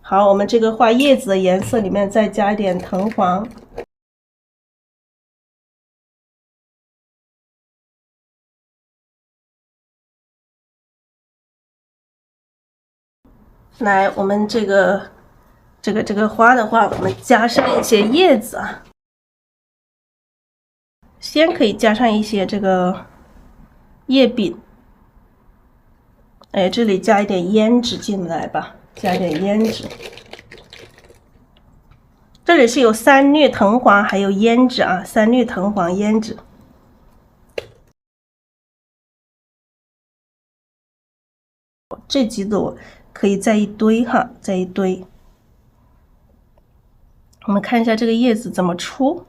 好，我们这个画叶子的颜色里面再加一点藤黄。来，我们这个花的话，我们加上一些叶子啊。先可以加上一些这个叶柄。哎，这里加一点胭脂进来吧，加一点胭脂。这里是有三绿藤黄还有胭脂啊，三绿藤黄胭脂。这几朵可以再一堆哈，再一堆。我们看一下这个叶子怎么出。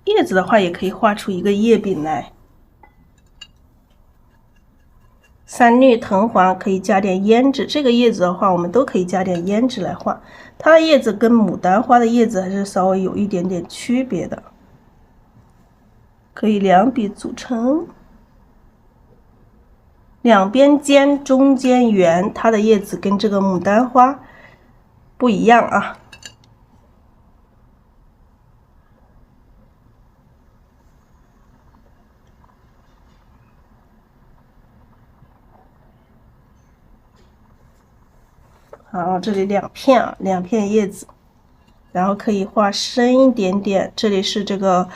叶子的话也可以画出一个叶柄来。三绿藤黄可以加点胭脂，这个叶子的话，我们都可以加点胭脂来画。它的叶子跟牡丹花的叶子还是稍微有一点点区别的，可以两笔组成，两边尖，中间圆。它的叶子跟这个牡丹花不一样啊。好，这里两片啊，两片叶子，然后可以画深一点点。这里是这个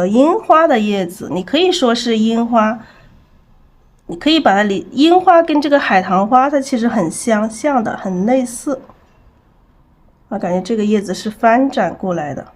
樱花的叶子，你可以说是樱花，你可以把它樱花跟这个海棠花它其实很相像的，很类似。我感觉这个叶子是翻展过来的。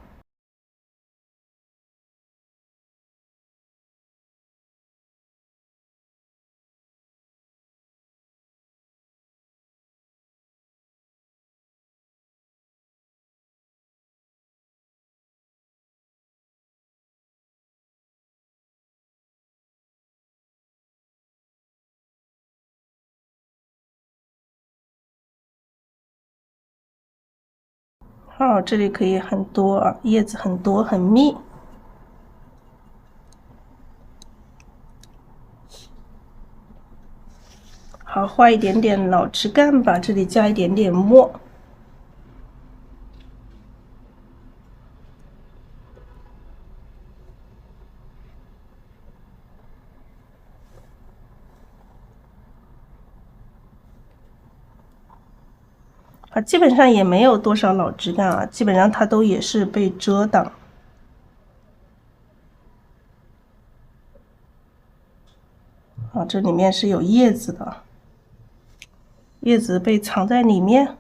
好，这里可以很多啊，叶子很多很密。好，画一点点老枝干吧，这里加一点点墨。啊，基本上也没有多少老枝干啊，基本上它都也是被遮挡。啊，这里面是有叶子的，叶子被藏在里面。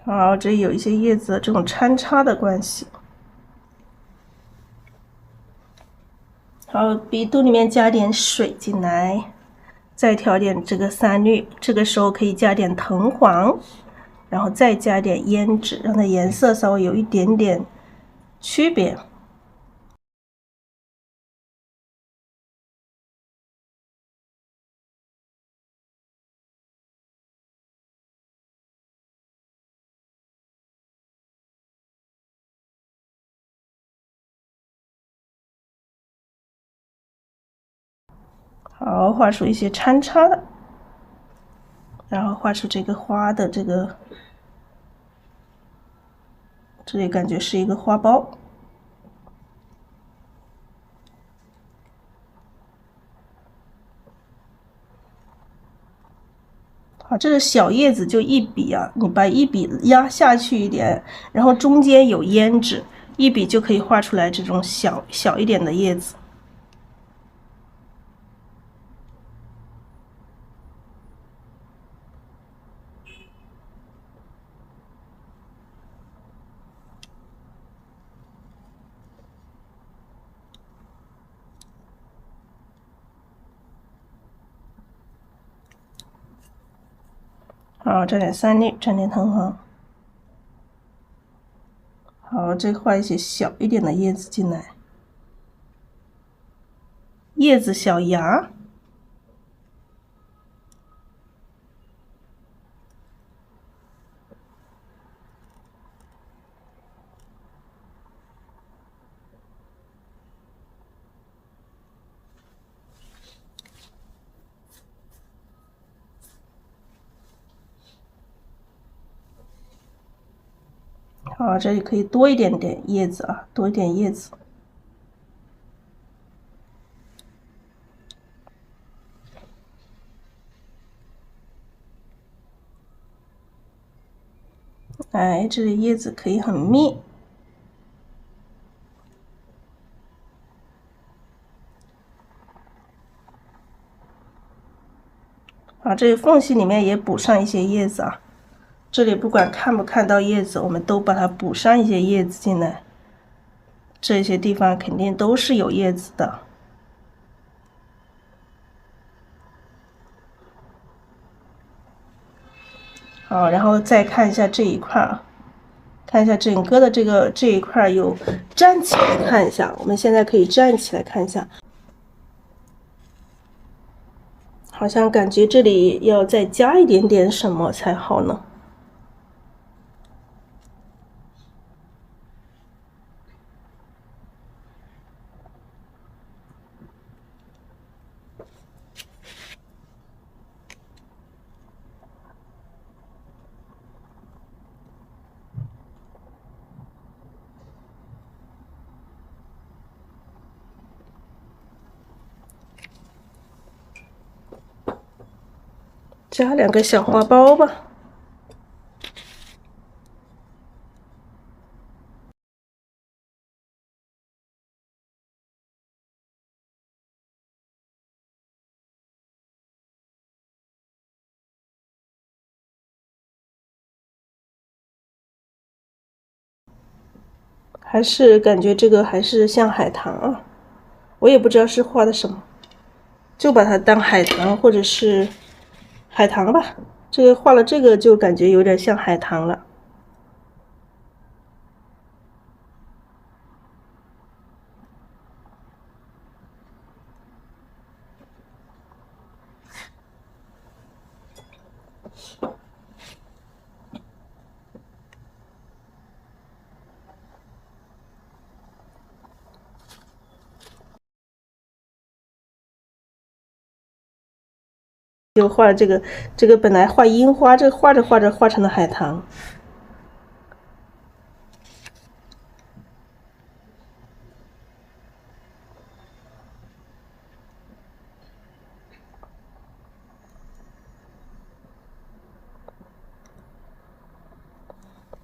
好，这里有一些叶子的这种穿插的关系。好，笔肚里面加点水进来，再调点这个三绿，这个时候可以加点藤黄，然后再加点胭脂，让它颜色稍微有一点点区别。好，画出一些穿插的，然后画出这个花的这个，这里感觉是一个花苞。好，这个小叶子就一笔啊，你把一笔压下去一点，然后中间有胭脂，一笔就可以画出来这种小一点的叶子。好，蘸点三粒，蘸点藤黄。好，再画一些小一点的叶子进来，叶子小芽。好，这里可以多一点点叶子啊，多一点叶子。哎，这里叶子可以很密。啊，这里缝隙里面也补上一些叶子啊。这里不管看不看到叶子，我们都把它补上一些叶子进来。这些地方肯定都是有叶子的。好，然后再看一下这一块啊，看一下整个的这一块有站起来看一下。我们现在可以站起来看一下，好像感觉这里要再加一点点什么才好呢？加两个小花苞吧。还是感觉这个还是像海棠啊，我也不知道是画的什么，就把它当海棠或者是海棠吧。这个画了这个就感觉有点像海棠了。就画了这个本来画樱花，这个画着画着画成了海棠。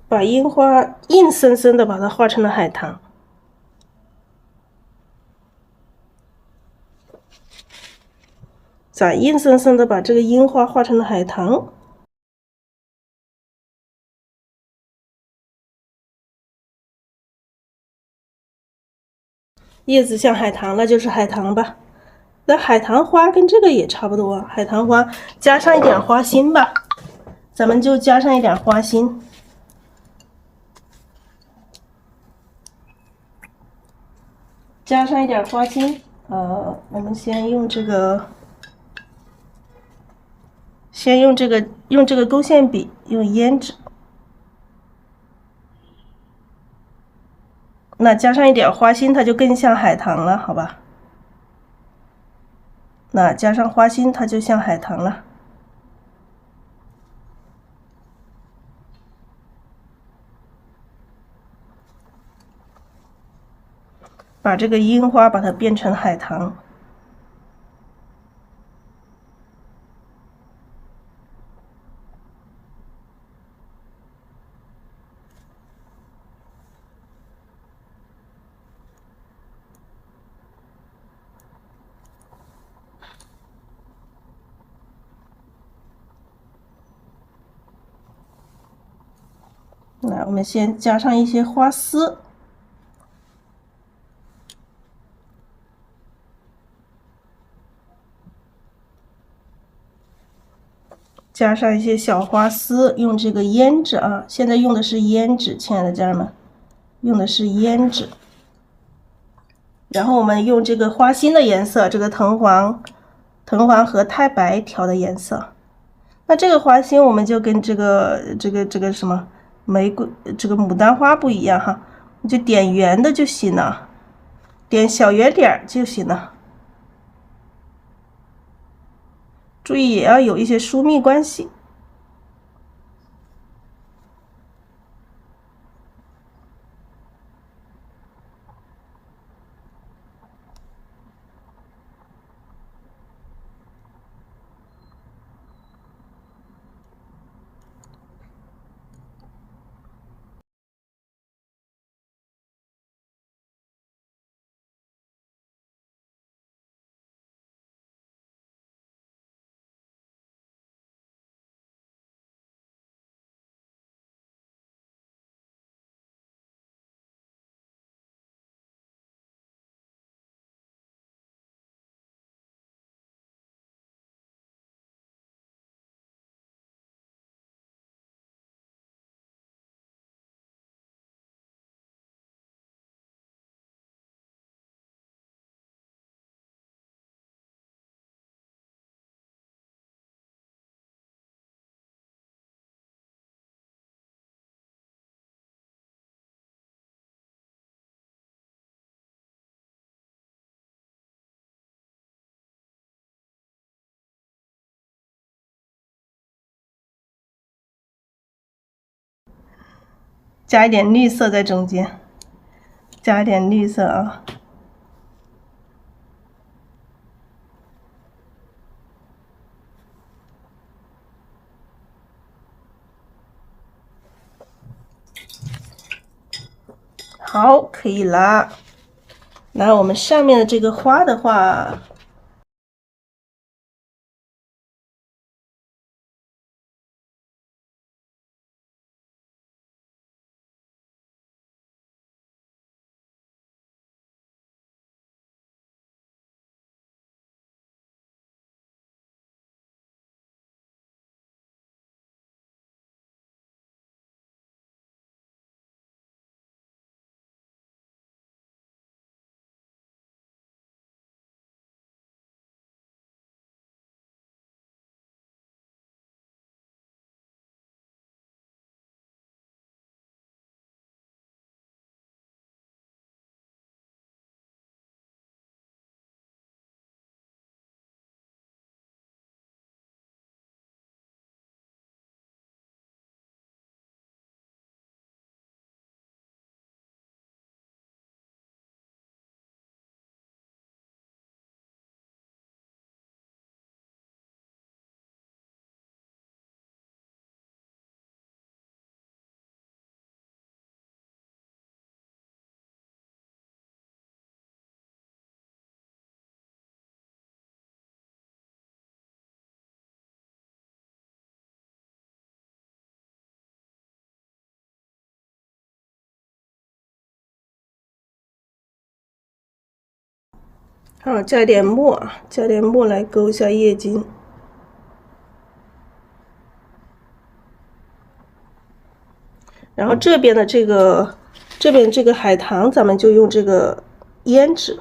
把樱花硬生生的把它画成了海棠。咋硬生生的把这个樱花画成了海棠？叶子像海棠，那就是海棠吧。那海棠花跟这个也差不多，海棠花加上一点花心吧，咱们就加上一点花心，加上一点花心。我们先用这个，用这个勾线笔，用胭脂。那加上一点花心，它就更像海棠了，好吧？那加上花心，它就像海棠了。把这个樱花把它变成海棠。那我们先加上一些花丝，加上一些小花丝，用这个胭脂啊，现在用的是胭脂，亲爱的家人们，用的是胭脂。然后我们用这个花心的颜色，这个藤黄和太白调的颜色。那这个花心我们就跟这个什么玫瑰，这个牡丹花不一样哈，你就点圆的就行了，点小圆点就行了。注意也要有一些疏密关系。加一点绿色在中间，加一点绿色啊。好，可以啦。然后我们上面的这个花的话，加点墨，加点墨来勾一下叶筋。然后这边这个海棠，咱们就用这个胭脂。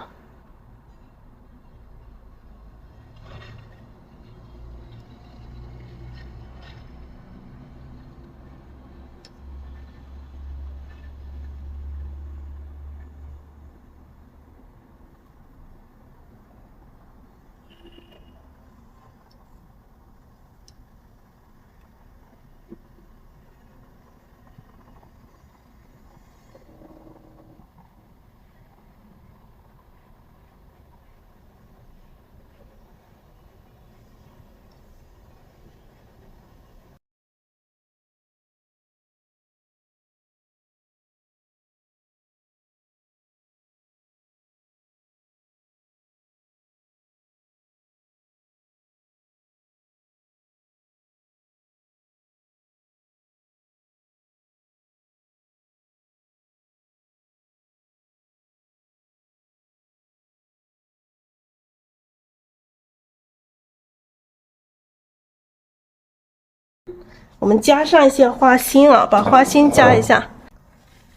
我们加上一些花心啊，把花心加一下。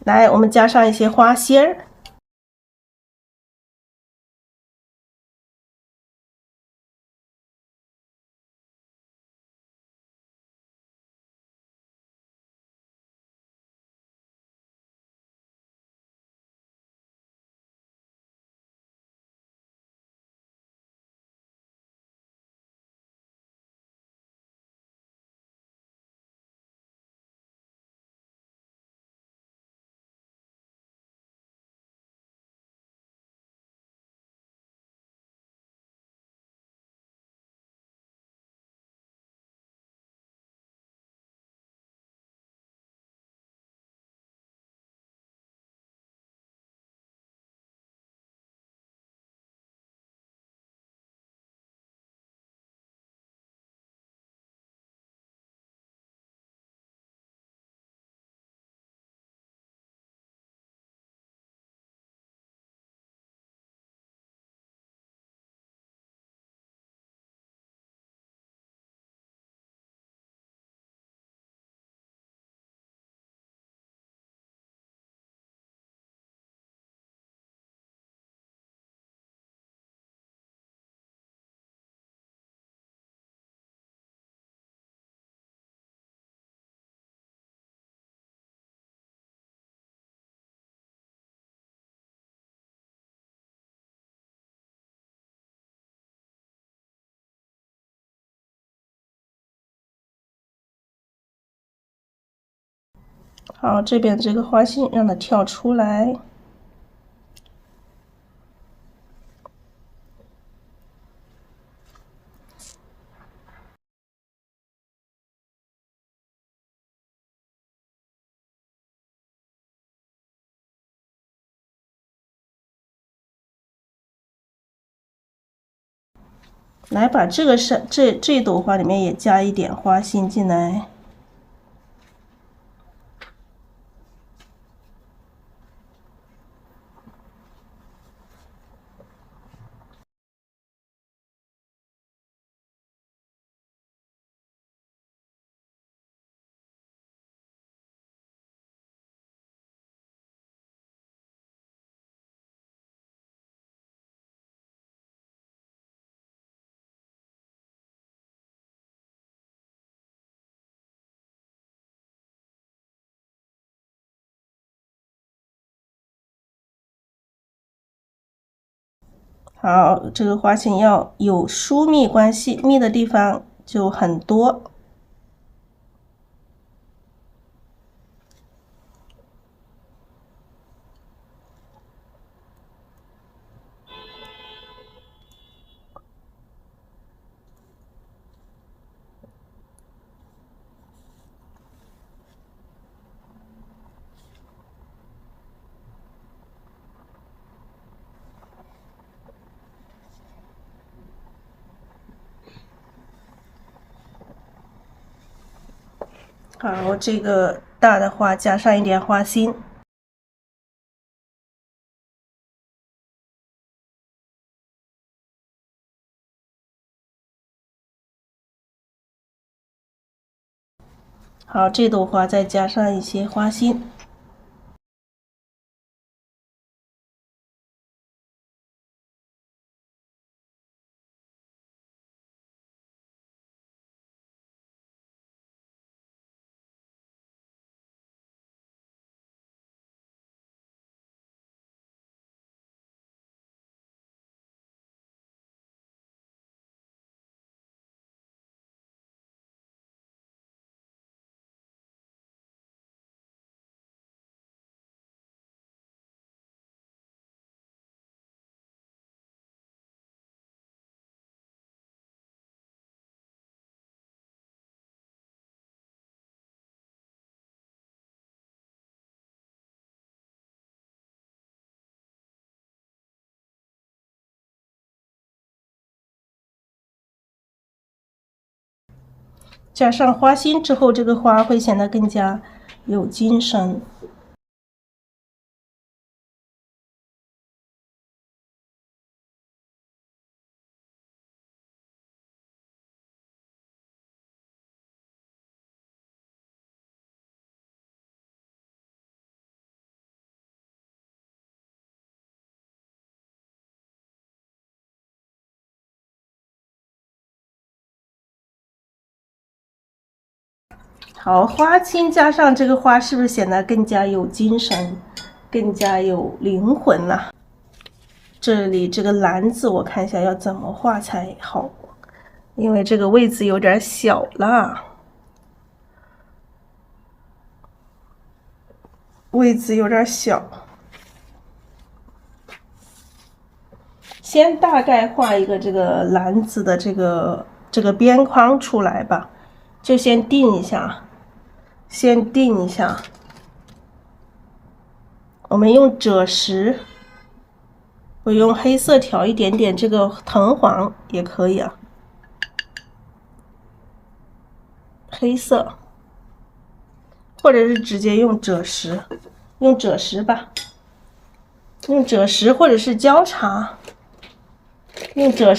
来，我们加上一些花心儿。好，这边这个花心让它跳出来。来，把这个这朵花里面也加一点花心进来。好，这个花心要有疏密关系，密的地方就很多。好，这个大的花加上一点花心。好，这朵花再加上一些花心。加上花心之后，这个花会显得更加有精神。好，花青加上这个花，是不是显得更加有精神，更加有灵魂了？这里这个篮子，我看一下要怎么画才好，因为这个位置有点小了，位置有点小。先大概画一个这个篮子的这个边框出来吧，就先定一下，先定一下。我们用赭石，我用黑色调一点点这个藤黄也可以啊，黑色，或者是直接用赭石，用赭石吧，用赭石或者是交叉。用赭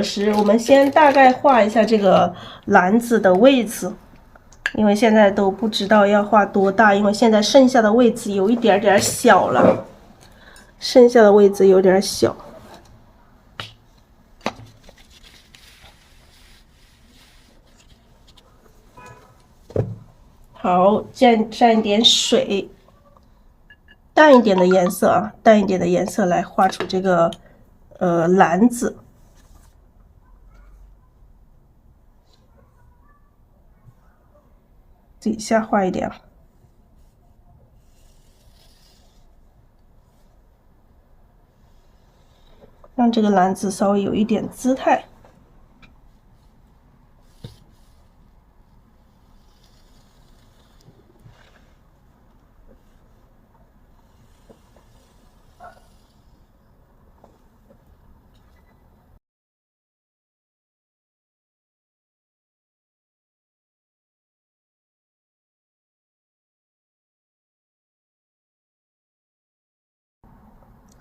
石，我们先大概画一下这个篮子的位置，因为现在都不知道要画多大，因为现在剩下的位置有一点点小了，剩下的位置有点小。好，蘸一点水，淡一点的颜色啊，淡一点的颜色来画出这个篮子。底下画一点，让这个篮子稍微有一点姿态。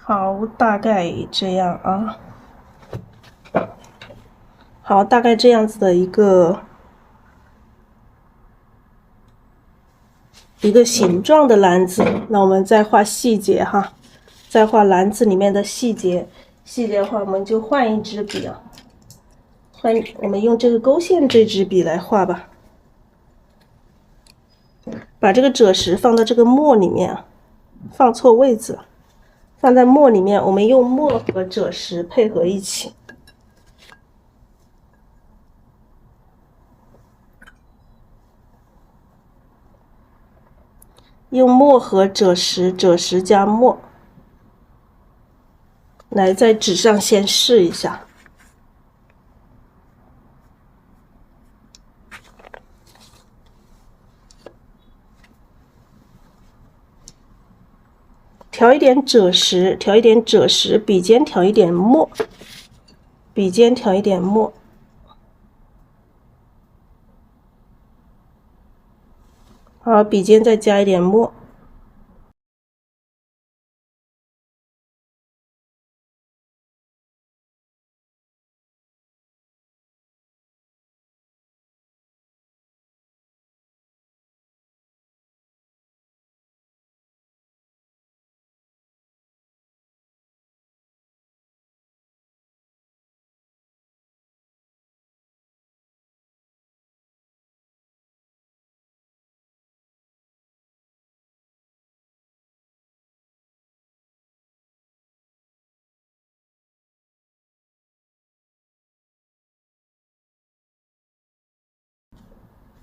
好，大概这样啊。好，大概这样子的一个形状的篮子。那我们再画细节哈，再画篮子里面的细节。细节的话，我们就换一支笔啊，我们用这个勾线这支笔来画吧。把这个赭石放到这个墨里面啊，放错位置了。放在墨里面，我们用墨和赭石配合一起，用墨和赭石，赭石加墨，来在纸上先试一下。调一点赭石，调一点赭石，笔尖调一点墨，笔尖调一点墨。好，笔尖再加一点墨。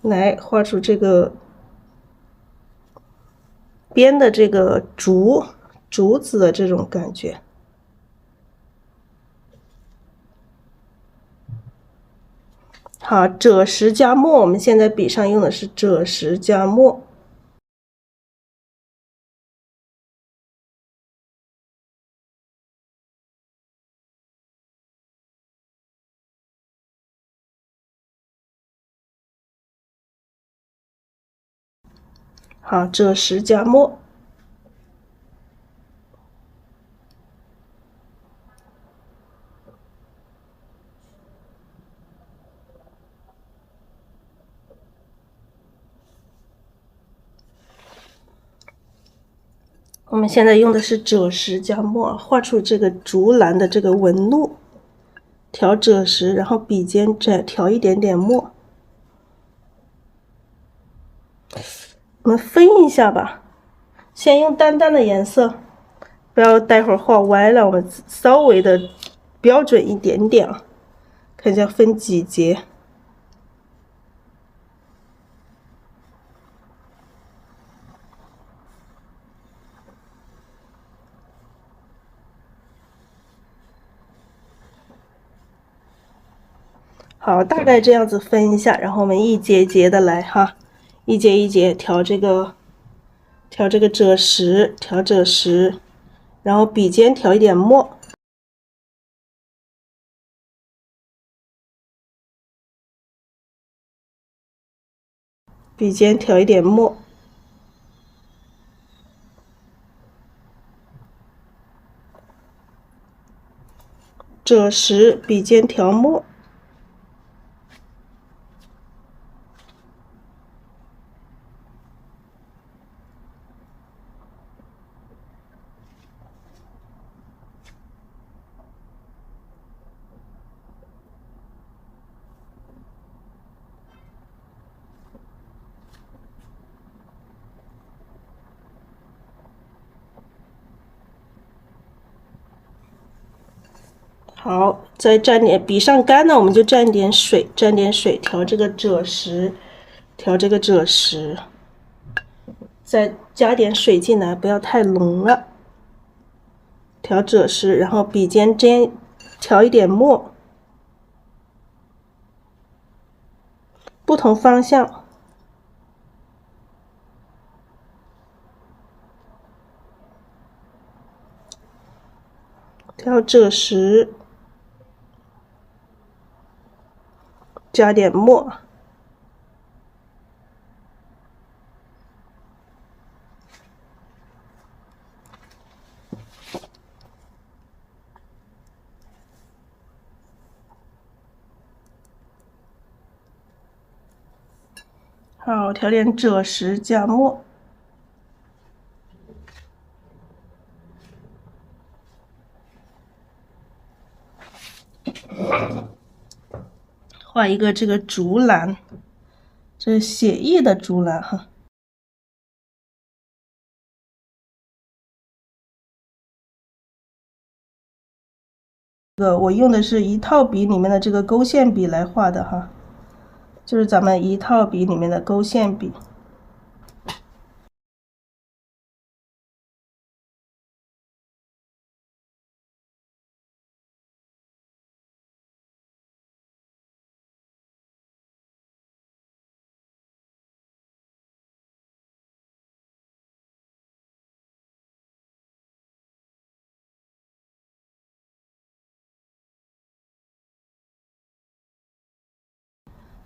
来画出这个边的这个竹子的这种感觉。好，赭石加墨，我们现在笔上用的是赭石加墨。好，赭石加墨。我们现在用的是赭石加墨，画出这个竹篮的这个纹路。调赭石，然后笔尖再调一点点墨。我们分一下吧，先用淡淡的颜色，不要待会儿画歪了，我们稍微的标准一点点啊，看一下分几节。好，大概这样子分一下，然后我们一节节的来哈，一节一节调这个赭石，调赭石，然后笔尖调一点墨。笔尖调一点墨，赭石，笔尖调墨。好，再蘸点笔上干呢，我们就蘸点水，调这个赭石，再加点水进来，不要太浓了。调赭石，然后笔尖调一点墨，不同方向。调赭石，加点墨。好，调点赭石加墨。画一个这个竹篮，这是写意的竹篮哈。我用的是一套笔里面的这个勾线笔来画的哈，就是咱们一套笔里面的勾线笔。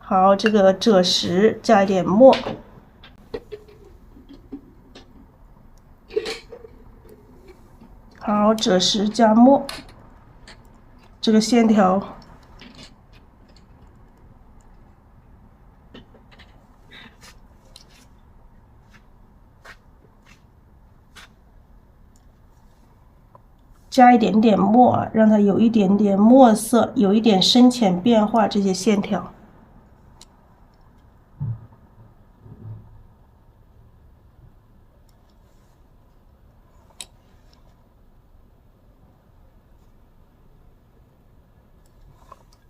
好，这个赭石加一点墨。好，赭石加墨，这个线条加一点点墨，让它有一点点墨色，有一点深浅变化，这些线条。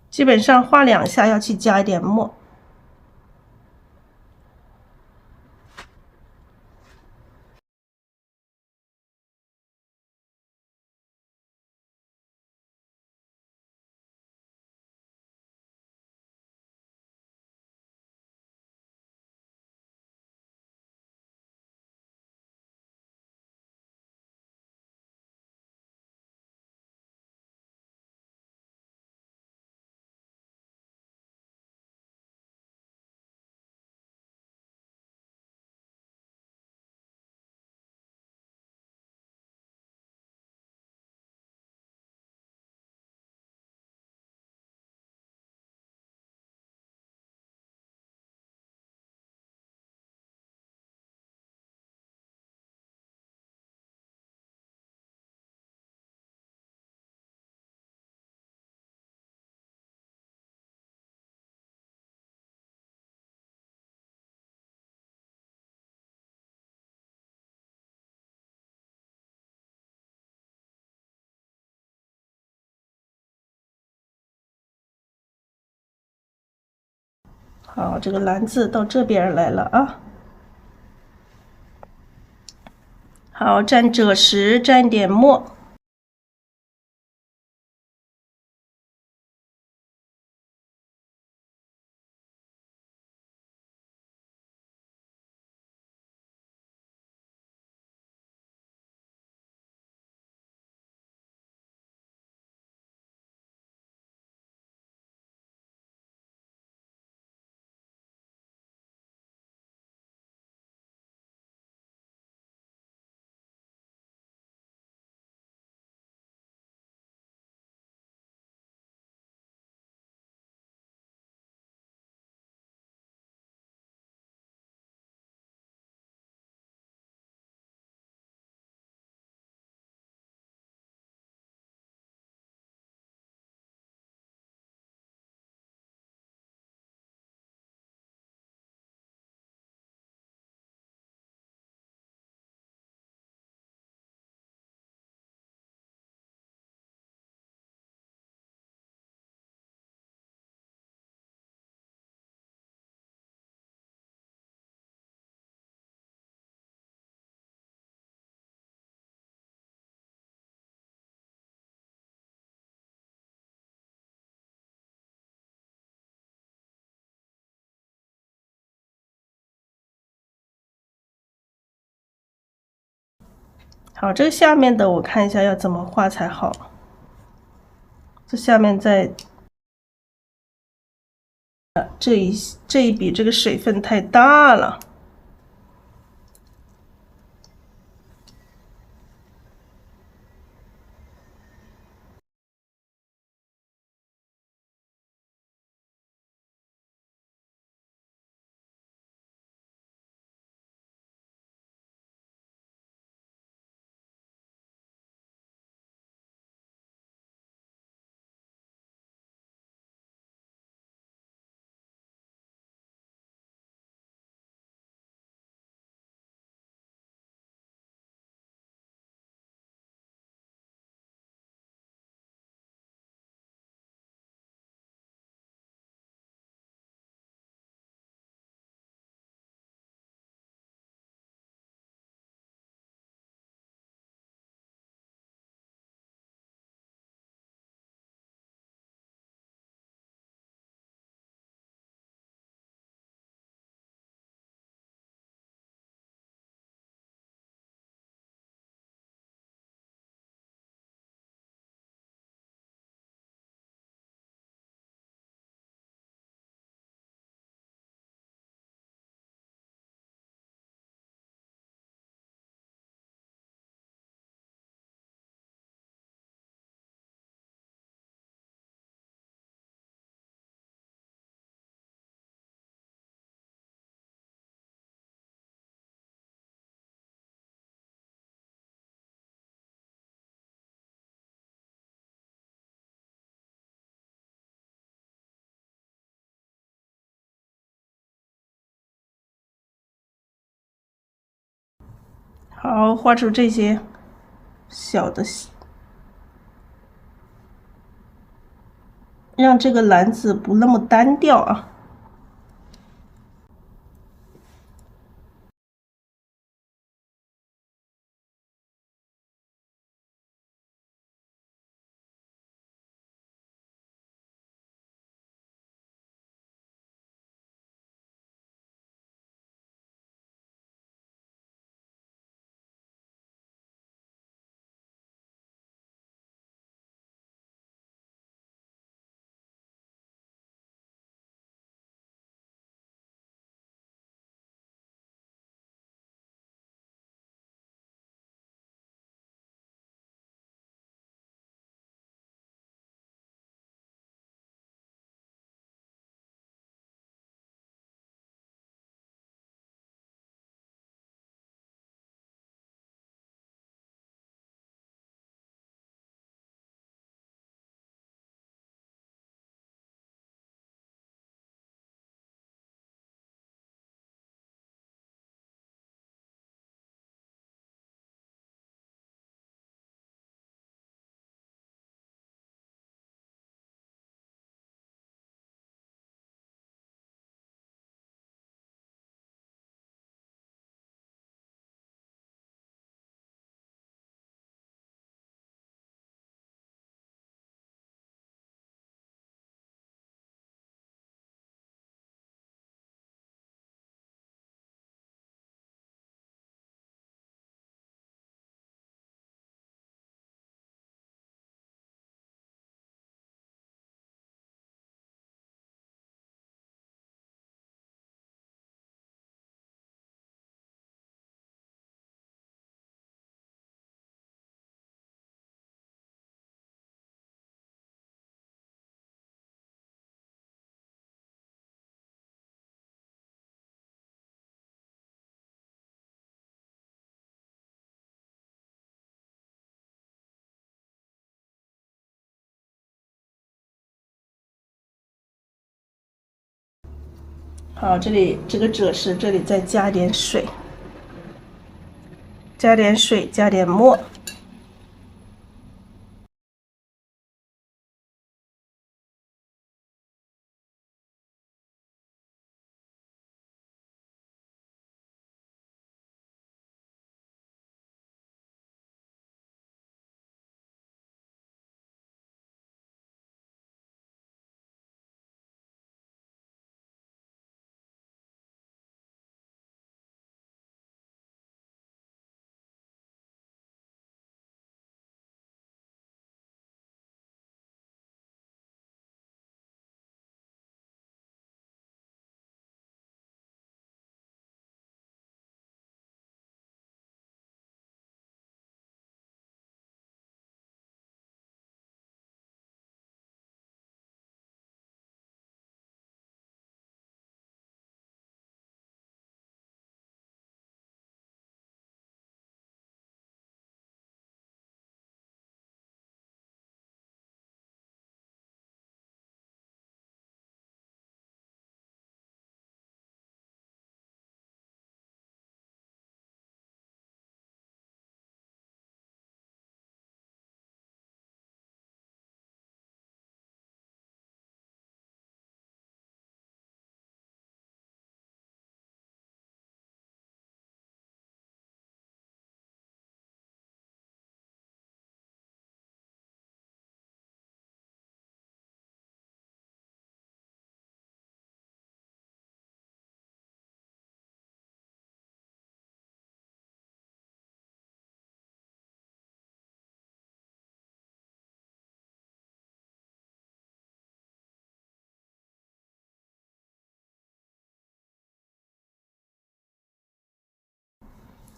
基本上画2下要去加一点墨。好，这个篮子到这边来了啊。好，蘸赭石，蘸点墨。好，这个下面的我看一下要怎么画才好。这下面再这一笔这个水分太大了。好，画出这些小的，让这个篮子不那么单调啊。好，这里这个褶饰，这里再加点水，加点水，加点墨。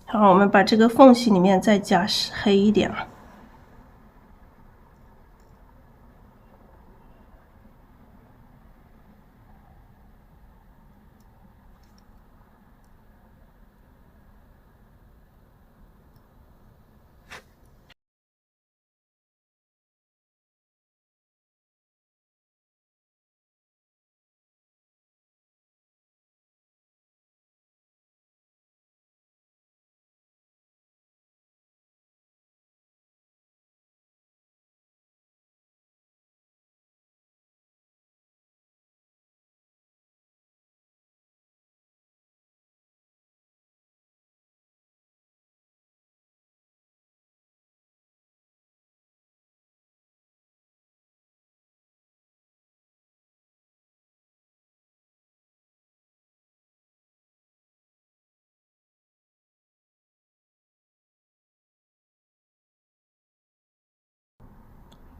好，我们把这个缝隙里面再加黑一点啊。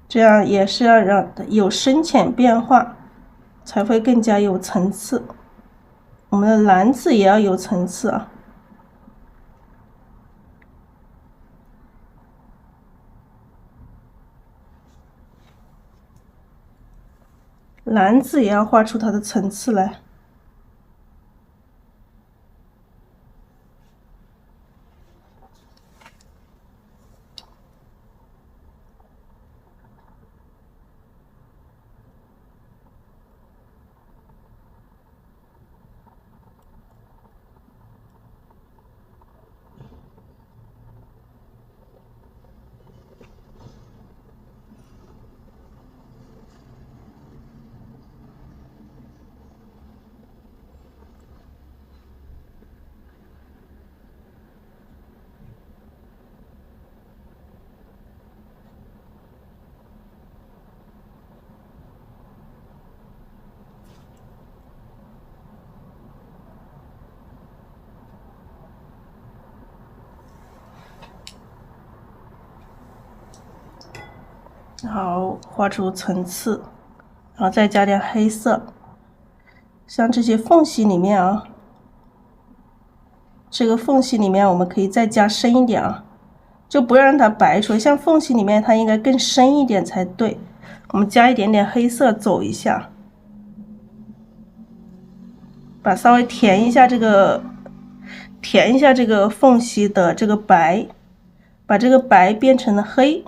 这样也是要让有深浅变化，才会更加有层次。我们的蓝字也要有层次啊。蓝字也要画出它的层次来。然后画出层次，然后再加点黑色。像这些缝隙里面啊，这个缝隙里面我们可以再加深一点啊，就不要让它白出来。像缝隙里面它应该更深一点才对，我们加一点点黑色走一下，把稍微填一下这个缝隙的这个白，把这个白变成了黑。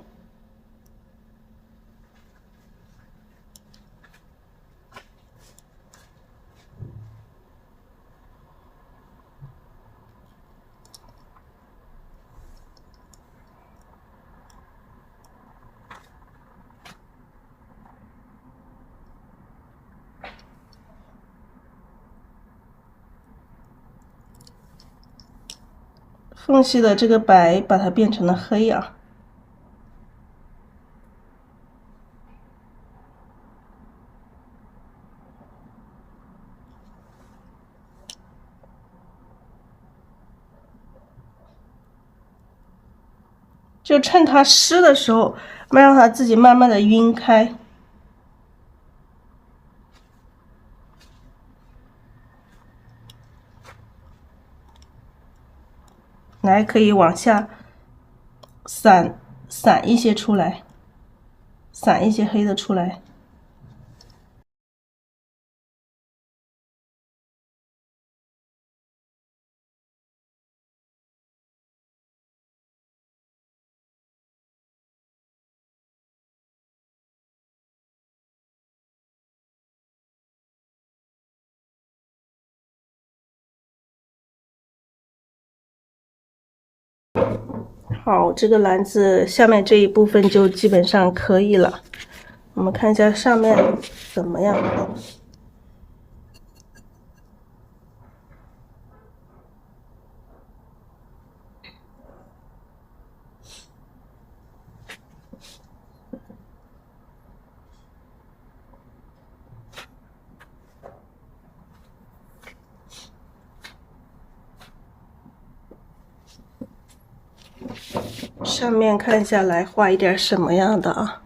缝隙的这个白把它变成了黑啊。就趁它湿的时候，让它自己慢慢的晕开。来，可以往下散一些出来，散一些黑的出来。好，这个篮子下面这一部分就基本上可以了。我们看一下上面怎么样。上面看下来画一点什么样的啊？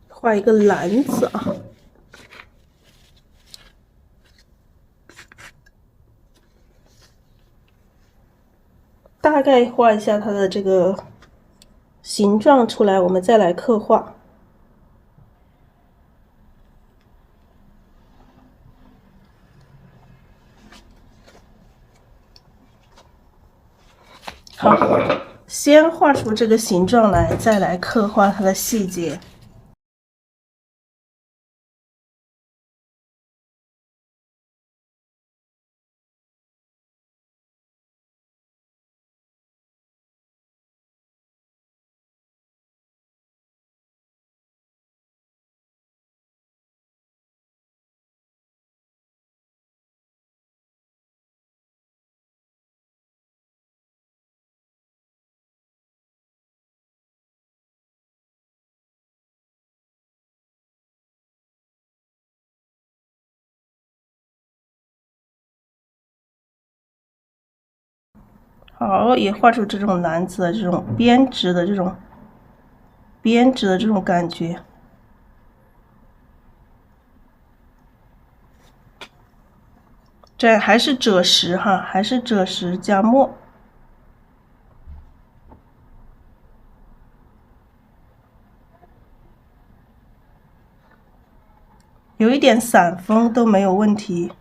画一个篮子啊。大概画一下它的这个形状出来，我们再来刻画。好，先画出这个形状来，再来刻画它的细节。好，也画出这种篮子的这种编织的这种感觉。这还是赭石哈，还是赭石加墨，有一点散风都没有问题。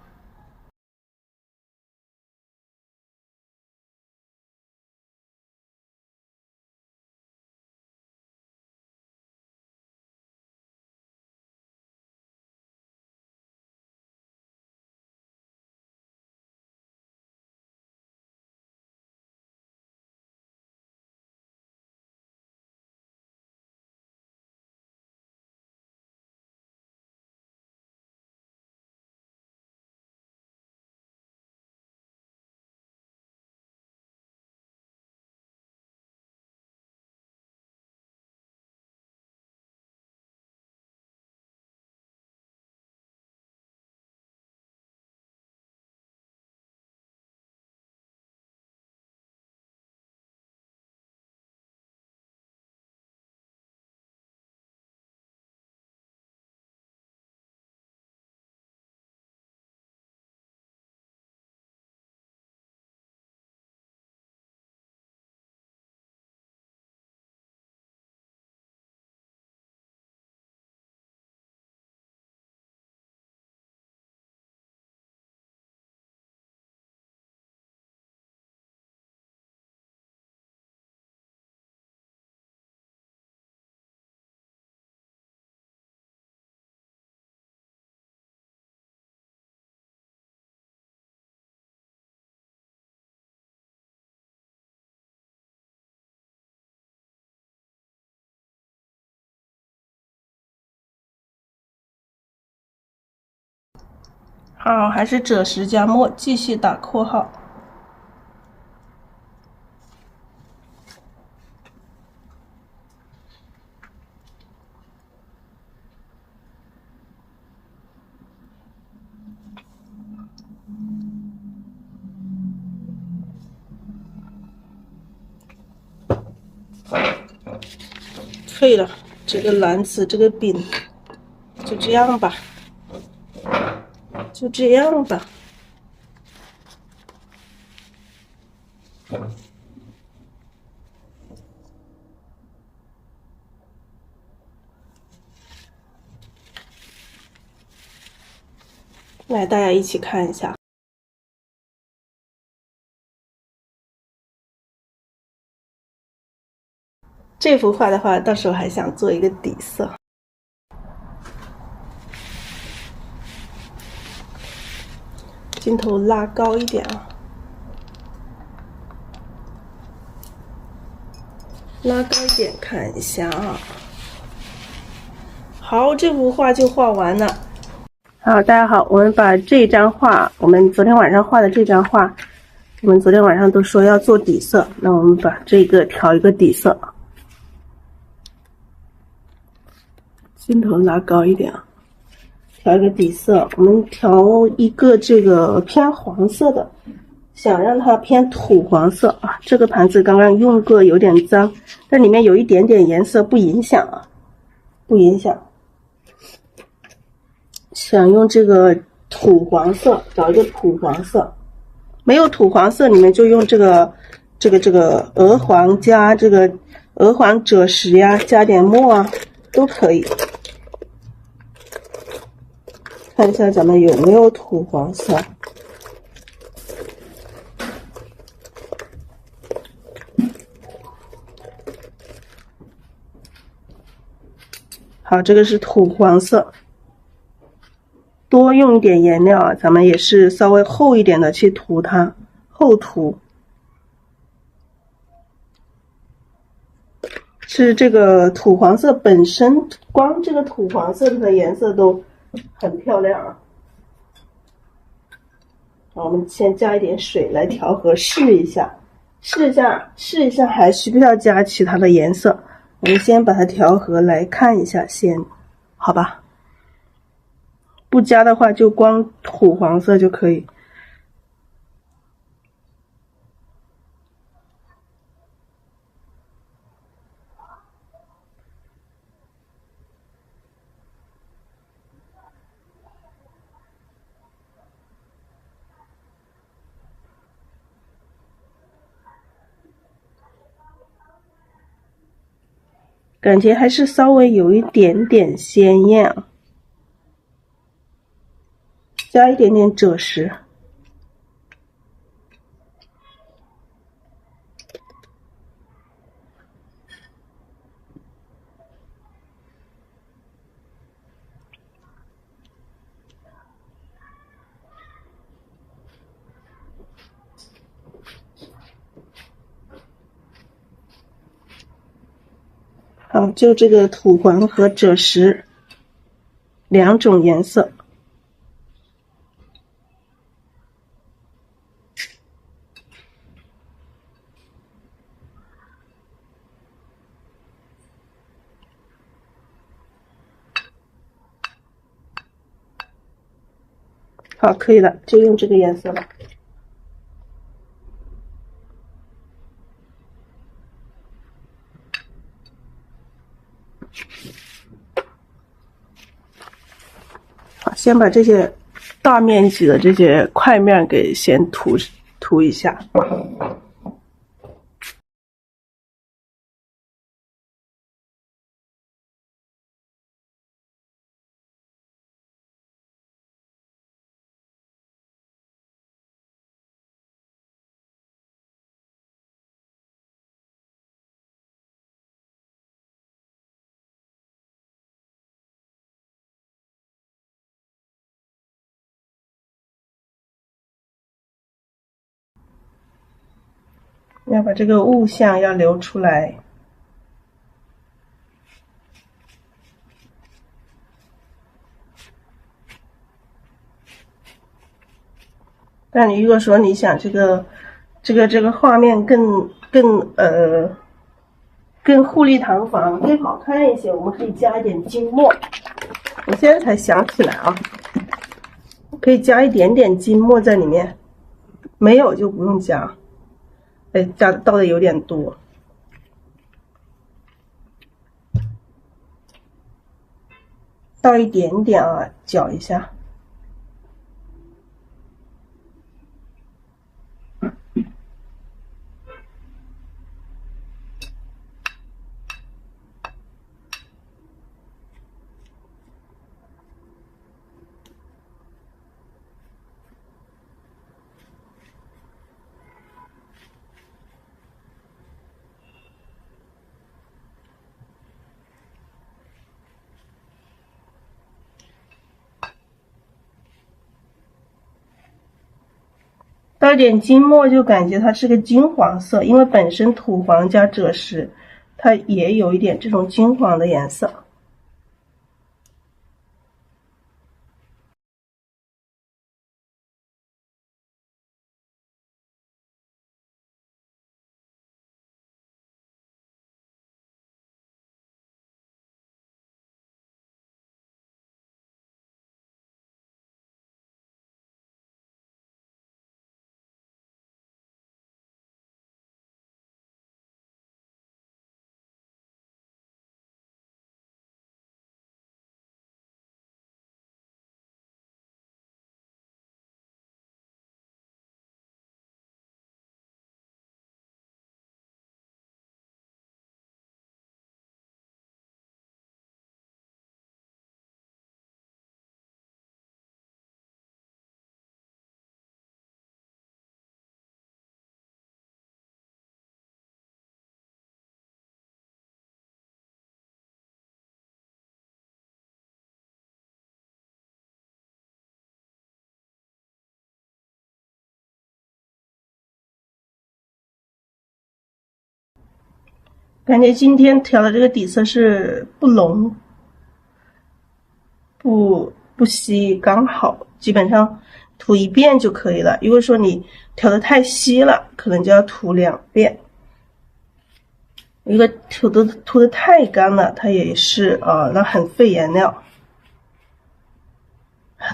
好，还是赭石加墨，继续打括号。废了，这个篮子，这个饼，就这样吧，就这样吧。来，大家一起看一下。这幅画的话，到时候还想做一个底色。镜头拉高一点啊，拉高一点看一下啊。好，这幅画就画完了。好，大家好，我们把这张画，我们昨天晚上画的这张画，我们昨天晚上都说要做底色，那我们把这个调一个底色，镜头拉高一点啊，调一个底色，我们调一个这个偏黄色的，想让它偏土黄色啊。这个盘子刚刚用过，有点脏，但里面有一点点颜色，不影响啊，不影响。想用这个土黄色，找一个土黄色，没有土黄色，你们就用这个鹅黄加这个鹅黄赭石呀，加点墨啊，都可以。看一下咱们有没有土黄色。好，这个是土黄色。多用一点颜料啊，咱们也是稍微厚一点的去涂它，厚涂。是这个土黄色本身，光这个土黄色的颜色都很漂亮啊。好，我们先加一点水来调和，试一下，还需不需要加其他的颜色？我们先把它调和来看一下先，好吧？不加的话就光土黄色就可以。感觉还是稍微有一点点鲜艳，加一点点赭石。好，就这个土黄和赭石两种颜色。好，可以了，就用这个颜色了。好，先把这些大面积的这些块面给先涂一下。要把这个物象要留出来。但你如果说你想这个画面更富丽堂皇、更好看一些，我们可以加一点金墨。我现在才想起来啊，可以加一点点金墨在里面，没有就不用加。哎，加倒的有点多，倒一点点啊，搅一下。倒一点金墨就感觉它是个金黄色，因为本身土黄加赭石，它也有一点这种金黄的颜色。感觉今天调的这个底色是不浓不稀，刚好，基本上涂一遍就可以了。如果说你调的太稀了，可能就要涂2遍。如果涂的太干了，它也是那很费颜料。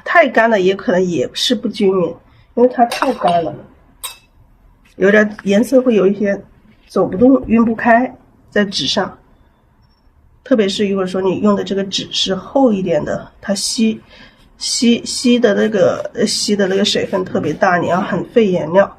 太干了也可能也是不均匀，因为它太干了，有点颜色会有一些走不动、晕不开在纸上。特别是如果说你用的这个纸是厚一点的，它吸的那个水分特别大，你要很费颜料。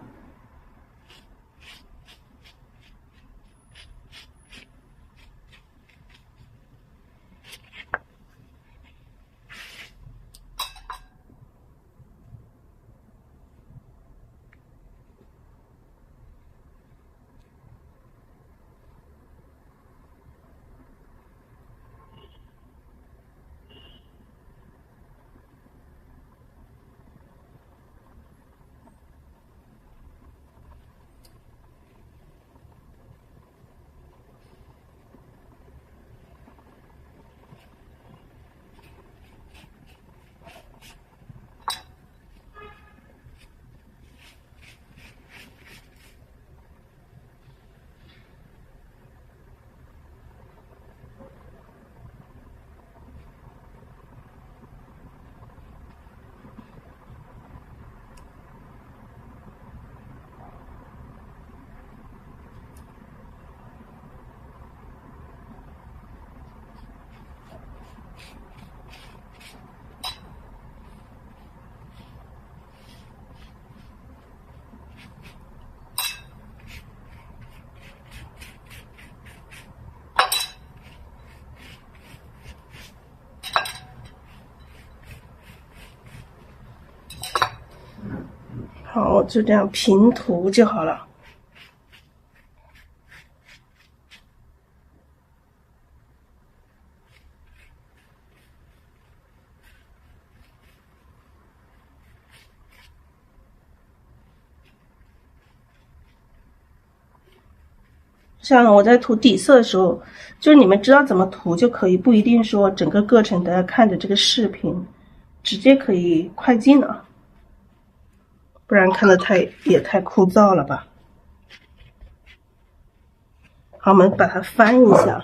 好，就这样平涂就好了。像我在涂底色的时候，就是你们知道怎么涂就可以，不一定说整个过程都要看着这个视频，直接可以快进了。不然看得也太枯燥了吧。好，我们把它翻一下。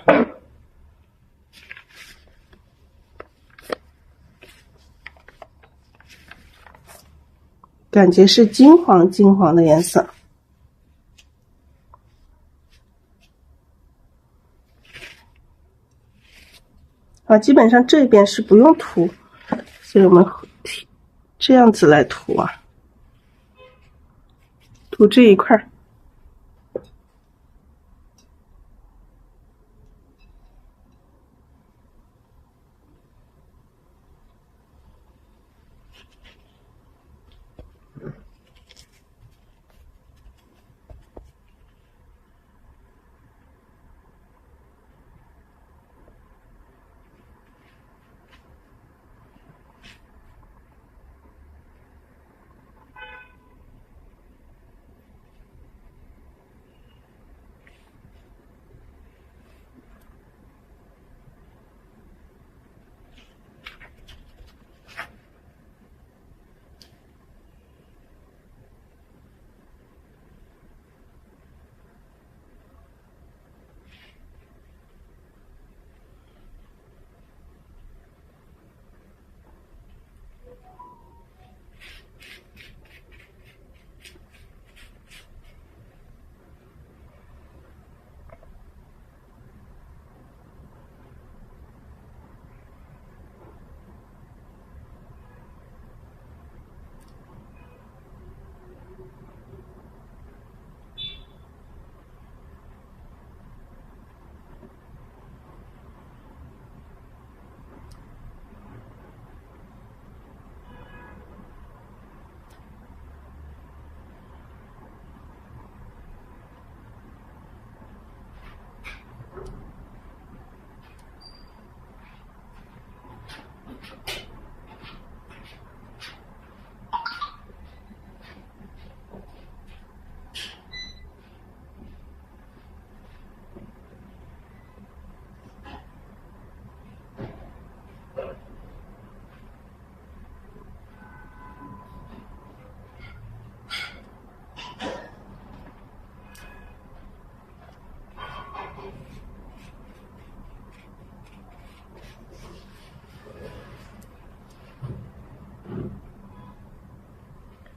感觉是金黄金黄的颜色。好，基本上这边是不用涂，所以我们这样子来涂啊，涂这一块。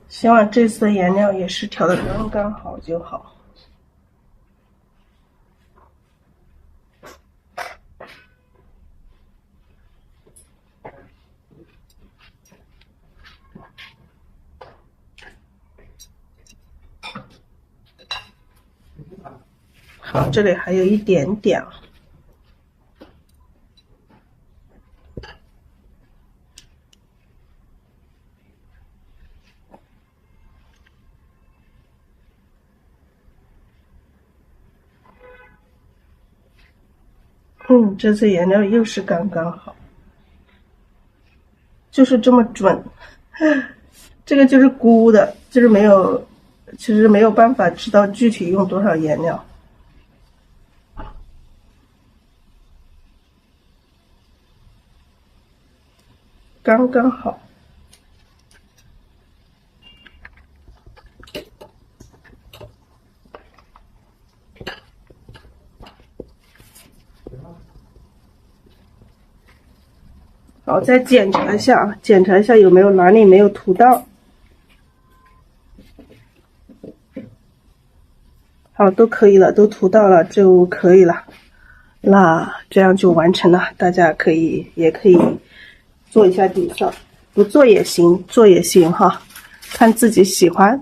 希望这次的颜料也是调的刚刚好就好。好，这里还有一点点。这次颜料又是刚刚好，就是这么准。这个就是估的，就是其实没有办法知道具体用多少颜料。刚刚好。好，再检查一下，有没有哪里没有涂到。好，都可以了，都涂到了就可以了。那这样就完成了，大家也可以做一下底色，不做也行，做也行哈，看自己喜欢。